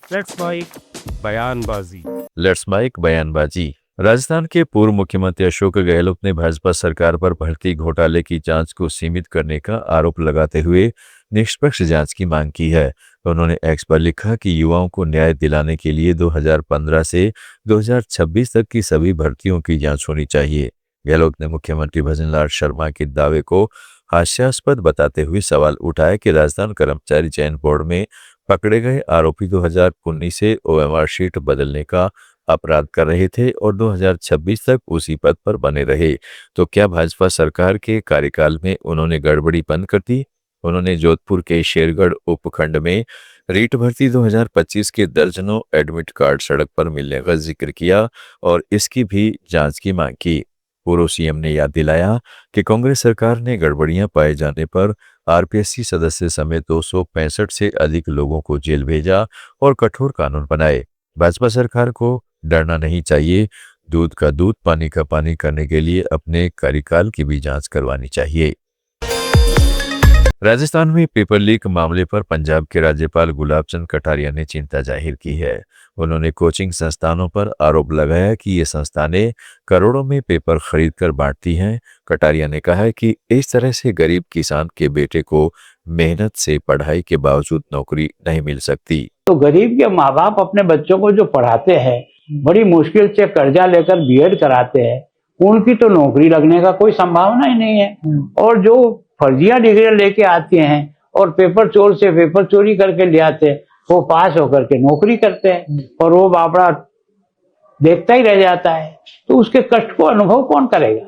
Let's mic बयानबाजी। Let's mic बयानबाजी। राजस्थान के पूर्व मुख्यमंत्री अशोक गहलोत ने भाजपा सरकार पर भर्ती घोटाले की जांच को सीमित करने का आरोप लगाते हुए निष्पक्ष जांच की मांग की है। उन्होंने एक्स पर लिखा कि युवाओं को न्याय दिलाने के लिए 2015 से 2026 तक की सभी भर्तियों की जांच होनी चाहिए। गहलोत ने मुख्यमंत्री भजनलाल शर्मा के दावे को हास्यास्पद बताते हुए सवाल उठाया कि राजस्थान कर्मचारी चयन बोर्ड में पकड़े गए आरोपी 2019 से ओएमआर शीट बदलने का अपराध कर रहे थे और 2026 तक उसी पद पर बने रहे, तो क्या भाजपा सरकार के कार्यकाल में उन्होंने गड़बड़ी बंद कर दी? उन्होंने जोधपुर के शेरगढ़ उपखंड में रीट भर्ती 2025 के दर्जनों एडमिट कार्ड सड़क पर मिलने का जिक्र किया और इसकी भी जांच की मांग की। पूर्व सीएम ने याद दिलाया कि कांग्रेस सरकार ने गड़बड़ियां पाए जाने पर आरपीएससी सदस्य समेत 265 से अधिक लोगों को जेल भेजा और कठोर कानून बनाए। भाजपा सरकार को डरना नहीं चाहिए, दूध का दूध पानी का पानी करने के लिए अपने कार्यकाल की भी जांच करवानी चाहिए। राजस्थान में पेपर लीक मामले पर पंजाब के राज्यपाल गुलाब चंद कटारिया ने चिंता जाहिर की है। उन्होंने कोचिंग संस्थानों पर आरोप लगाया कि ये संस्थानें करोड़ों में पेपर खरीदकर बांटती हैं। कटारिया ने कहा कि इस तरह से गरीब किसान के बेटे को मेहनत से पढ़ाई के बावजूद नौकरी नहीं मिल सकती। तो गरीब के माँ बाप अपने बच्चों को जो पढ़ाते हैं, बड़ी मुश्किल से कर्जा लेकर बीएड कराते हैं, उनकी तो नौकरी लगने का कोई संभावना ही नहीं है। और जो फर्जिया डिग्रियां लेके आते हैं और पेपर चोर से पेपर चोरी करके ले आते हैं, वो पास होकर के नौकरी करते हैं और वो बापड़ा देखता ही रह जाता है। तो उसके कष्ट को अनुभव कौन करेगा?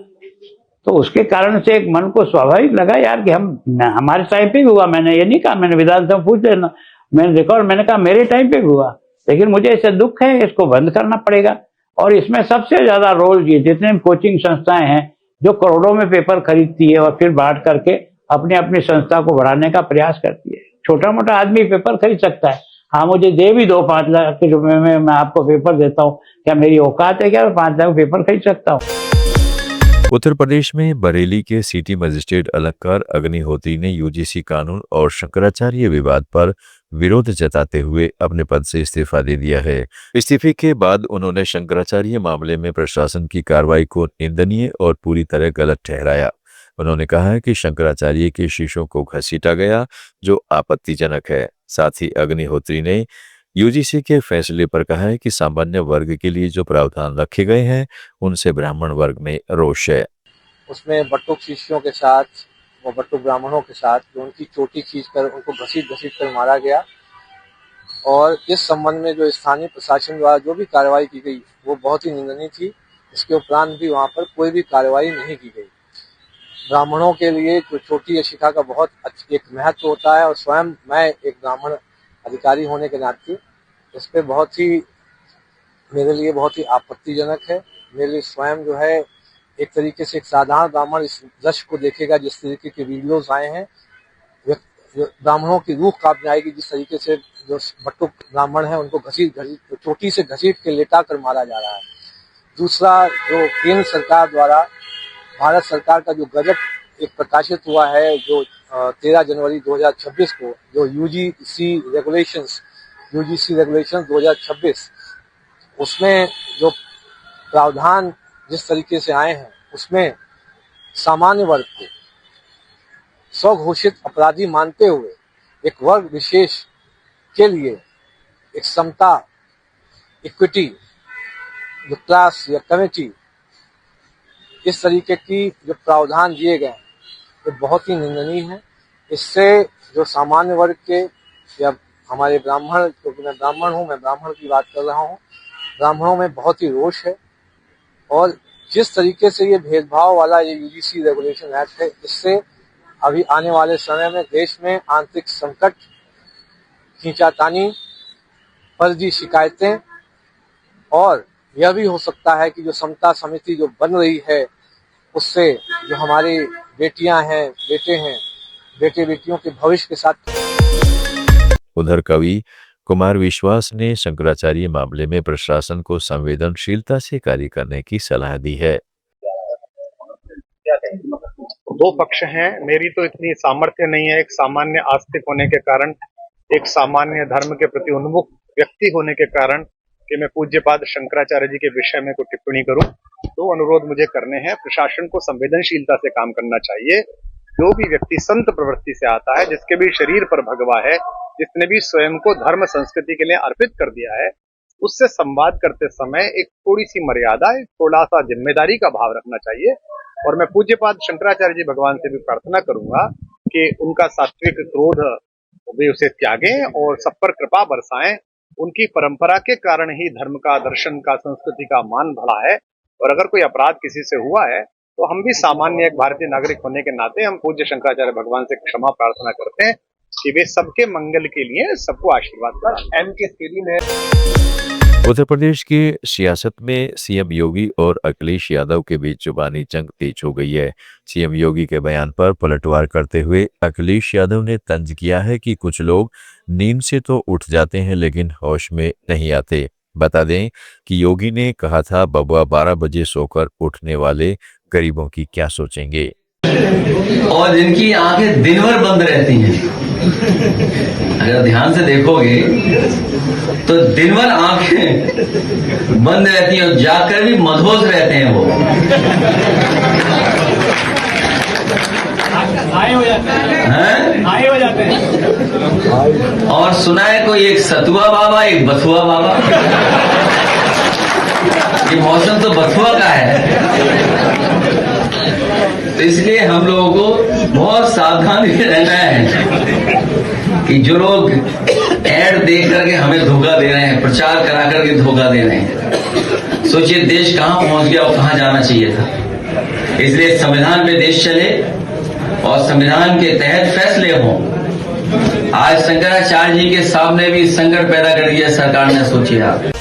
तो उसके कारण से एक मन को स्वाभाविक लगा यार कि हमारे टाइम पे भी हुआ। मैंने ये नहीं कहा, मैंने विधानसभा पूछ लेना, मैंने रिकॉर्ड, मैंने कहा मेरे टाइम पे भी हुआ, लेकिन मुझे इससे दुख है, इसको बंद करना पड़ेगा। और इसमें सबसे ज्यादा रोल ये जितने भी कोचिंग संस्थाएं हैं जो करोड़ों में पेपर खरीदती है और फिर बांट करके अपने अपनी संस्था को बढ़ाने का प्रयास करती है। छोटा मोटा आदमी पेपर खरीद सकता है, हाँ मुझे दे भी दो 5 लाख के रुपए में, मैं आपको पेपर देता हूँ, क्या मेरी औकात है क्या 5 लाख पेपर खरीद सकता हूँ? उत्तर प्रदेश में बरेली के सिटी मजिस्ट्रेट अलंकार अग्निहोत्री ने यूजीसी कानून और शंकराचार्य विवाद पर विरोध जताते हुए अपने पद से इस्तीफा दे दिया है। इस्तीफे के बाद उन्होंने शंकराचार्य मामले में प्रशासन की कार्रवाई को निंदनीय और पूरी तरह गलत ठहराया। उन्होंने कहा है कि शंकराचार्य के शीशों को घसीटा गया, जो आपत्तिजनक है। साथ ही अग्निहोत्री ने यूजीसी के फैसले पर कहा है कि सामान्य वर्ग के लिए जो प्रावधान रखे गए हैं उनसे ब्राह्मण वर्ग में रोष है। उसमें बटुक शिष्यों के साथ व बटुक ब्राह्मणों के साथ जो उनकी चोटी खींचकर उनको घसीट कर मारा गया, और इस संबंध में जो स्थानीय प्रशासन द्वारा जो भी कार्रवाई की गई वो बहुत ही निंदनीय थी। इसके उपरांत भी वहाँ पर कोई भी कार्रवाई नहीं की गई। ब्राह्मणों के लिए जो चोटी या शिखा का बहुत एक महत्व होता है, और स्वयं मैं एक ब्राह्मण अधिकारी होने के नाते इस पे बहुत ही मेरे लिए बहुत ही आपत्तिजनक है। मेरे लिए स्वयं जो है एक तरीके से एक साधारण ब्राह्मण इस दृश्य को देखेगा, जिस तरीके के वीडियोस आए हैं, ब्राह्मणों की रूह कांप जाएगी। जिस तरीके से जो बटुक ब्राह्मण है उनको चोटी से घसीट के लेटा कर मारा जा रहा है। दूसरा, जो केंद्र सरकार द्वारा भारत सरकार का जो गजट एक प्रकाशित हुआ है, जो 13 जनवरी 2026 को, जो यूजीसी रेगुलेशंस 2026, उसमें जो प्रावधान जिस तरीके से आए हैं, उसमें सामान्य वर्ग को स्वघोषित अपराधी मानते हुए एक वर्ग विशेष के लिए एक समता, इक्विटी, जो क्लास या कमेटी, इस तरीके की जो प्रावधान दिए गए ये बहुत ही निंदनीय है। इससे जो सामान्य वर्ग के या हमारे ब्राह्मण, क्योंकि मैं ब्राह्मण हूँ, मैं ब्राह्मण की बात कर रहा हूँ, ब्राह्मणों में बहुत ही रोष है। और जिस तरीके से ये भेदभाव वाला ये यूजीसी रेगुलेशन एक्ट है, इससे अभी आने वाले समय में देश में आंतरिक संकट, खींचातानी, फर्जी शिकायतें, और यह भी हो सकता है कि जो समता समिति जो बन रही है उससे जो हमारी बेटियां हैं, बेटे हैं, बेटे बेटियों के भविष्य के साथ। उधर कवि कुमार विश्वास ने शंकराचार्य मामले में प्रशासन को संवेदनशीलता से कार्य करने की सलाह दी है। दो पक्ष हैं, मेरी तो इतनी सामर्थ्य नहीं है एक सामान्य आस्तिक होने के कारण एक सामान्य धर्म के प्रति उन्मुख व्यक्ति होने के कारण कि मैं पूज्यपाद शंकराचार्य जी के विषय में कोई टिप्पणी करूं, तो अनुरोध मुझे करने हैं। प्रशासन को संवेदनशीलता से काम करना चाहिए। जो भी व्यक्ति संत प्रवृत्ति से आता है, जिसके भी शरीर पर भगवा है, जिसने भी स्वयं को धर्म संस्कृति के लिए अर्पित कर दिया है, उससे संवाद करते समय एक थोड़ी सी मर्यादा, एक थोड़ा सा जिम्मेदारी का भाव रखना चाहिए। और मैं पूज्यपाद शंकराचार्य जी भगवान से भी प्रार्थना करूंगा कि उनका सात्विक क्रोध वे उसे त्यागें और सब पर कृपा बरसाएं। उनकी परंपरा के कारण ही धर्म का, दर्शन का, संस्कृति का मान बढ़ा है। और अगर कोई अपराध किसी से हुआ है तो हम भी सामान्य एक भारतीय नागरिक होने के नाते हम पूज्य शंकराचार्य भगवान से क्षमा प्रार्थना करते हैं कि वे सबके मंगल के लिए सबको आशीर्वाद करें। एम के स्थिति में उत्तर प्रदेश की सियासत में सीएम योगी और अखिलेश यादव के बीच जुबानी जंग तेज हो गई है। सीएम योगी के बयान पर पलटवार करते हुए अखिलेश यादव ने तंज किया है कि कुछ लोग नींद से तो उठ जाते हैं लेकिन होश में नहीं आते। बता दें कि योगी ने कहा था बबुआ 12 बजे सोकर उठने वाले गरीबों की क्या सोचेंगे। और जिनकी आंखें दिन भर बंद रहती हैं, अगर ध्यान से देखोगे तो दिन भर आंखें बंद रहती हैं और जाकर भी मदहोश रहते हैं वो। हाई हो जाते हैं। और सुना है कोई एक सतुआ बाबा, एक बथुआ बाबा। ये मौसम तो बथुआ का है, तो इसलिए हम लोगों को बहुत सावधान रहना है कि जो लोग ऐड देख करके हमें धोखा दे रहे हैं, प्रचार करा करके धोखा दे रहे हैं, सोचिए देश कहां पहुंच गया और कहां जाना चाहिए था। इसलिए संविधान पे देश चले और संविधान के तहत फैसले हों। आज शंकराचार्य जी के सामने भी संकट पैदा कर दिया सरकार ने, सोचिए आप।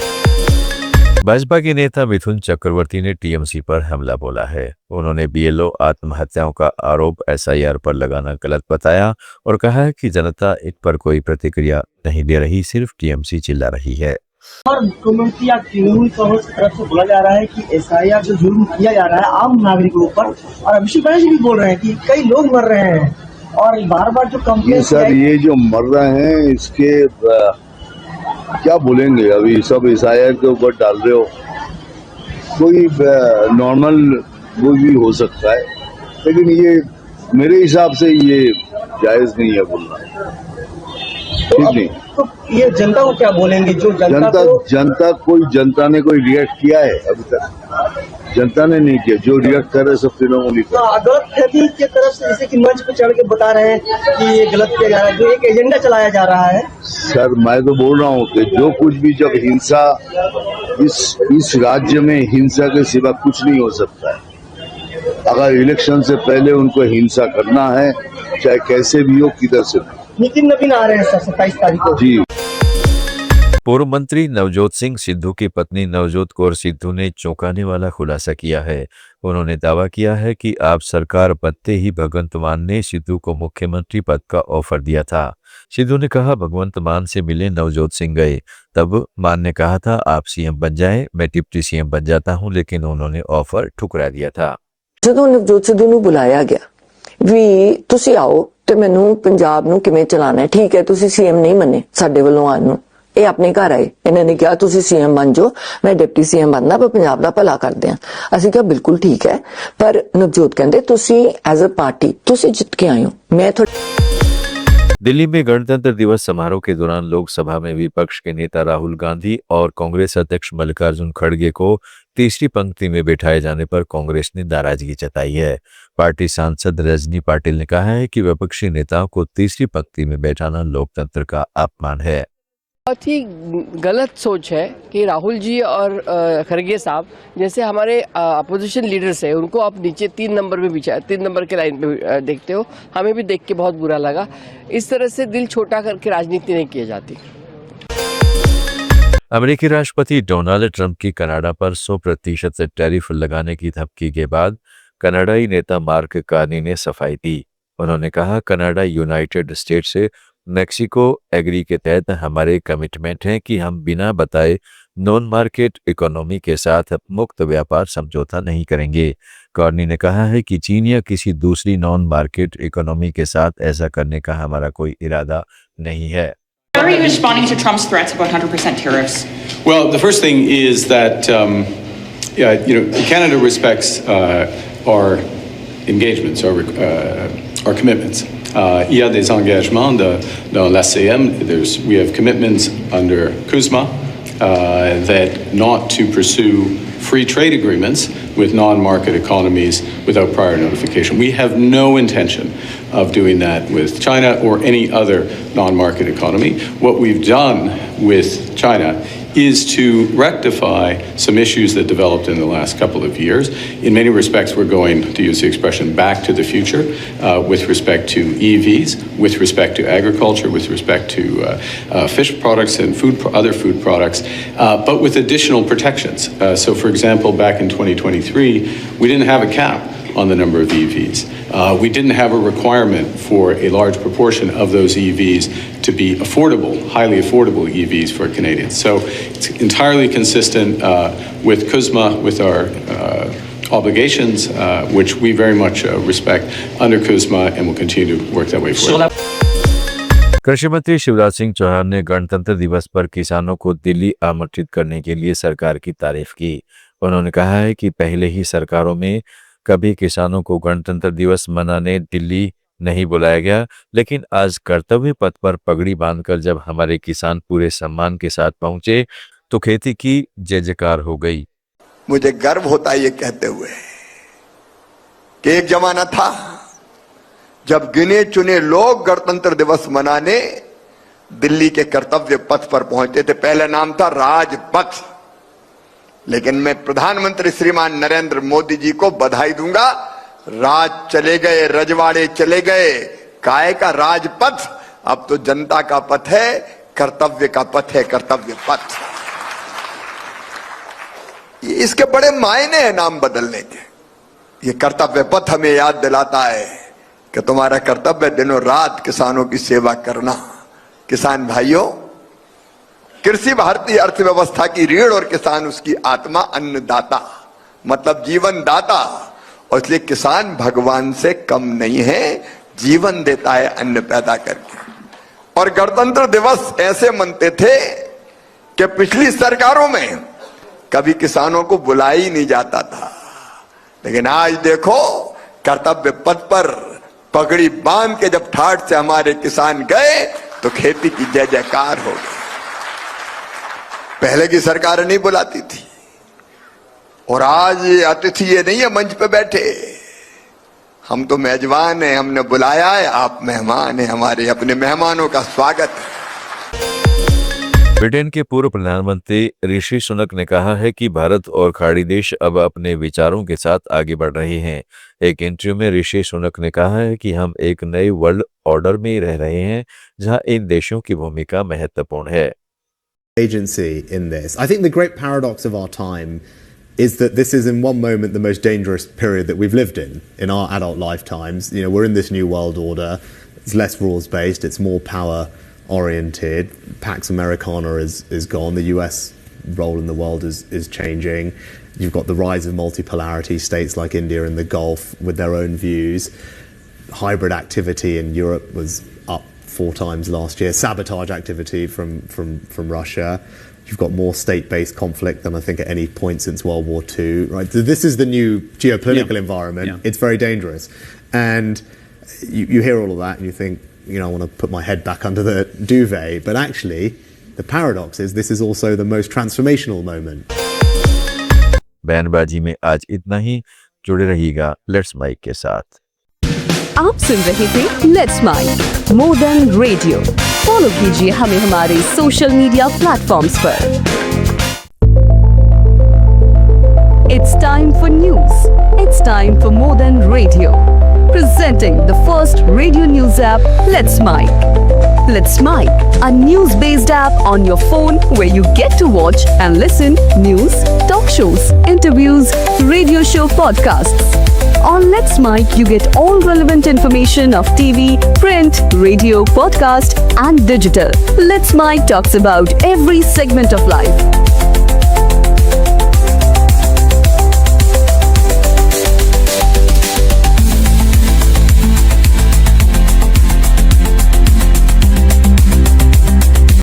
भाजपा के नेता मिथुन चक्रवर्ती ने टीएमसी पर हमला बोला है। उन्होंने बीएलओ आत्महत्याओं का आरोप एसआईआर पर लगाना गलत बताया और कहा है कि जनता इन पर कोई प्रतिक्रिया नहीं दे रही, सिर्फ टीएमसी चिल्ला रही है। और मुख्यमंत्री या तृणमूल कांग्रेस की तरफ से बोला जा रहा है कि एसआईआर जो जुर्म किया जा रहा है आम नागरिकों पर, और अभिषेक बनर्जी भी बोल रहे हैं कि कई लोग मर रहे हैं और बार बार जो कंप्लेंट सर ये जो मर रहे हैं इसके क्या बोलेंगे। अभी सब एसआईआर के ऊपर डाल रहे हो, कोई नॉर्मल वो भी हो सकता है, लेकिन ये मेरे हिसाब से ये जायज नहीं है बोलना, ठीक नहीं। तो ये जनता को क्या बोलेंगे? जो जनता ने कोई रिएक्ट किया है अभी तक? जनता ने नहीं किया। जो रिएक्ट कर रहे सब तृणमूल गलत फहमी की तरफ से, जैसे कि मंच पे चढ़ के बता रहे हैं कि ये गलत किया जा रहा है, जो एक एजेंडा चलाया जा रहा है। सर मैं तो बोल रहा हूँ कि जो कुछ भी, जब हिंसा इस राज्य में हिंसा के सिवा कुछ नहीं हो सकता है। अगर इलेक्शन से पहले उनको हिंसा करना है, चाहे कैसे भी हो, किधर से भी। नितिन नवीन आ रहे हैं सर 27 तारीख को। जी। पूर्व मंत्री नवजोत सिंह सिद्धू की पत्नी नवजोत कौर सिद्धू ने चौंकाने वाला खुलासा किया है। उन्होंने दावा किया है कि आप सरकार बनते ही भगवंत मान ने सिद्धू को मुख्यमंत्री पद का ऑफर दिया था। सिद्धू ने कहा भगवंत मान से मिले नवजोत सिंह गए, तब मान ने कहा था आप सीएम बन जाएं, मैं डिप्टी सीएम बन जाता हूं, लेकिन उन्होंने ऑफर ठुकरा दिया था। ਜਦੋਂ ਨਵਜੋਤ ਸਿੱਧੂ ਨੂੰ ਬੁਲਾਇਆ ਗਿਆ ਵੀ ਤੁਸੀਂ ਆਓ ਤੇ ਮੈਨੂੰ ਪੰਜਾਬ ਨੂੰ ਕਿਵੇਂ ਚਲਾਣਾ ਹੈ, ਠੀਕ ਹੈ ਤੁਸੀਂ ਸੀਐਮ ਨਹੀਂ ਮੰਨੇ ਸਾਡੇ ਵੱਲੋਂ ਆਉਣ ਨੂੰ, ਇਹ ਆਪਣੇ ਘਰ ਆਏ, ਇਹਨਾਂ ਨੇ ਕਿਹਾ ਤੁਸੀਂ ਸੀਐਮ ਬਣ ਜਾਓ, ਮੈਂ ਡਿਪਟੀ ਸੀਐਮ ਬਣਨਾ, ਆਪਾਂ ਪੰਜਾਬ ਦਾ ਭਲਾ ਕਰਦੇ ਹਾਂ। ਅਸੀਂ ਕਿਹਾ ਬਿਲਕੁਲ ਠੀਕ ਹੈ, ਪਰ ਨਵਜੋਤ ਕਹਿੰਦੇ ਤੁਸੀਂ ਐਜ਼ ਅ ਪਾਰਟੀ ਤੁਸੀਂ ਜਿੱਤ ਕੇ ਆਏ ਹੋ, मैं दिल्ली में गणतंत्र दिवस समारोह के दौरान लोकसभा में विपक्ष के नेता राहुल गांधी और कांग्रेस अध्यक्ष मल्लिकार्जुन खड़गे को तीसरी पंक्ति में बैठाए जाने पर कांग्रेस ने नाराजगी जताई है। पार्टी सांसद रजनी पाटिल ने कहा है कि विपक्षी नेताओं को तीसरी पंक्ति में बैठाना लोकतंत्र का अपमान है। बहुत ही गलत सोच है कि राहुल जी और खड़गे साहब जैसे हमारे अपोजिशन लीडर्स है उनको आप नीचे 3 नंबर पे बिछा 3 नंबर के लाइन पे देखते हो। हमें भी देख के बहुत बुरा लगा। इस तरह से दिल छोटा करके राजनीति नहीं की जाती। अमेरिकी राष्ट्रपति डोनाल्ड ट्रंप की कनाडा पर 100% टैरिफ लगाने की धमकी के बाद कनाडाई नेता मार्क कार्नी ने सफाई दी। उन्होंने कहा कनाडा यूनाइटेड स्टेट्स से मैक्सिको एग्री के तहत हमारे कमिटमेंट है कि हम बिना बताए नॉन मार्केट इकोनॉमी के साथ मुक्त व्यापार समझौता नहीं करेंगे। कार्नी ने कहा है कि चीन या किसी दूसरी नॉन मार्केट इकोनॉमी के साथ ऐसा करने का हमारा कोई इरादा नहीं है। How are you responding to Trump's threats of 100% tariffs? Well, the first thing is that Canada respects our engagements, our commitments. Il y a des engagements dans l'ACM. We have commitments under CUSMA that not to pursue free trade agreements with non-market economies without prior notification. We have no intention of doing that with China or any other non-market economy. What we've done with China is to rectify some issues that developed in the last couple of years. In many respects, we're going, to use the expression, back to the future with respect to EVs, with respect to agriculture, with respect to fish products and other food products, but with additional protections. So, for example, back in 2023, we didn't have a cap on the number of EVs. We didn't have a requirement for a large proportion of those EVs to be affordable, highly affordable EVs for Canadians. So it's entirely consistent with CUSMA, with our obligations, which we very much respect under CUSMA and will continue to work that way forward. कृषि मंत्री शिवराज सिंह चौहान ने गणतंत्र दिवस पर किसानों को दिल्ली आमंत्रित करने के लिए सरकार की तारीफ की। उन्होंने कहा है कि पहले ही सरकारों में कभी किसानों को गणतंत्र दिवस मनाने दिल्ली नहीं बुलाया गया, लेकिन आज कर्तव्य पथ पर पगड़ी बांधकर जब हमारे किसान पूरे सम्मान के साथ पहुंचे तो खेती की जय जयकार हो गई। मुझे गर्व होता है ये कहते हुए कि एक जमाना था जब गिने चुने लोग गणतंत्र दिवस मनाने दिल्ली के कर्तव्य पथ पर पहुंचते थे। पहले नाम था राजपथ, लेकिन मैं प्रधानमंत्री श्रीमान नरेंद्र मोदी जी को बधाई दूंगा। राज चले गए, रजवाड़े चले गए, काय का राजपथ, अब तो जनता का पथ है, कर्तव्य का पथ है, कर्तव्य पथ। इसके बड़े मायने हैं नाम बदलने के। ये कर्तव्य पथ हमें याद दिलाता है कि तुम्हारा कर्तव्य दिनों रात किसानों की सेवा करना। किसान भाइयों, कृषि भारतीय अर्थव्यवस्था की रीढ़ और किसान उसकी आत्मा, अन्नदाता मतलब जीवन दाता, और इसलिए किसान भगवान से कम नहीं है, जीवन देता है अन्न पैदा करके। और गणतंत्र दिवस ऐसे मनते थे कि पिछली सरकारों में कभी किसानों को बुलाया ही नहीं जाता था, लेकिन आज देखो कर्तव्य पथ पर पगड़ी बांध के जब ठाठ से हमारे किसान गए तो खेती की जय जयकार हो गई। पहले की सरकार नहीं बुलाती थी, और आज ये अतिथि ये नहीं है मंच पे बैठे, हम तो मेजबान हैं, हमने बुलाया है, आप मेहमान हैं, हमारे अपने मेहमानों का स्वागत है। ब्रिटेन के पूर्व प्रधानमंत्री ऋषि सुनक ने कहा है कि भारत और खाड़ी देश अब अपने विचारों के साथ आगे बढ़ रहे हैं। एक इंटरव्यू में ऋषि सुनक ने कहा है कि हम एक नए वर्ल्ड ऑर्डर में रह रहे हैं जहां इन देशों की भूमिका महत्वपूर्ण है। Agency in this. I think the great paradox of our time is that this is in one moment the most dangerous period that we've lived in our adult lifetimes. You know, we're in this new world order. It's less rules based, it's more power oriented. Pax Americana is gone. The US role in the world is changing. You've got the rise of multipolarity, states like India and the Gulf with their own views. Hybrid activity in Europe was up 4 times last year. Sabotage activity from Russia. You've got more state-based conflict than I think at any point since World War II. Right. So this is the new geopolitical environment. Yeah. It's very dangerous, and you hear all of that and you think, you know, I want to put my head back under the duvet. But actually, the paradox is this is also the most transformational moment. बयानबाजी में आज इतना ही। जुड़े रहिएगा let's mic के साथ। आप सुन रहे थे let's mike more than radio. Follow कीजिए हमें हमारे सोशल मीडिया प्लेटफॉर्म्स पर। It's time for news. It's time for more than radio. Presenting the first radio news app, Let's Mic. Let's Mic, a news-based app on your phone where you get to watch and listen news, talk shows, interviews, radio show podcasts. On Let's Mic, you get all relevant information of TV, print, radio, podcast, and digital. Let's Mic talks about every segment of life.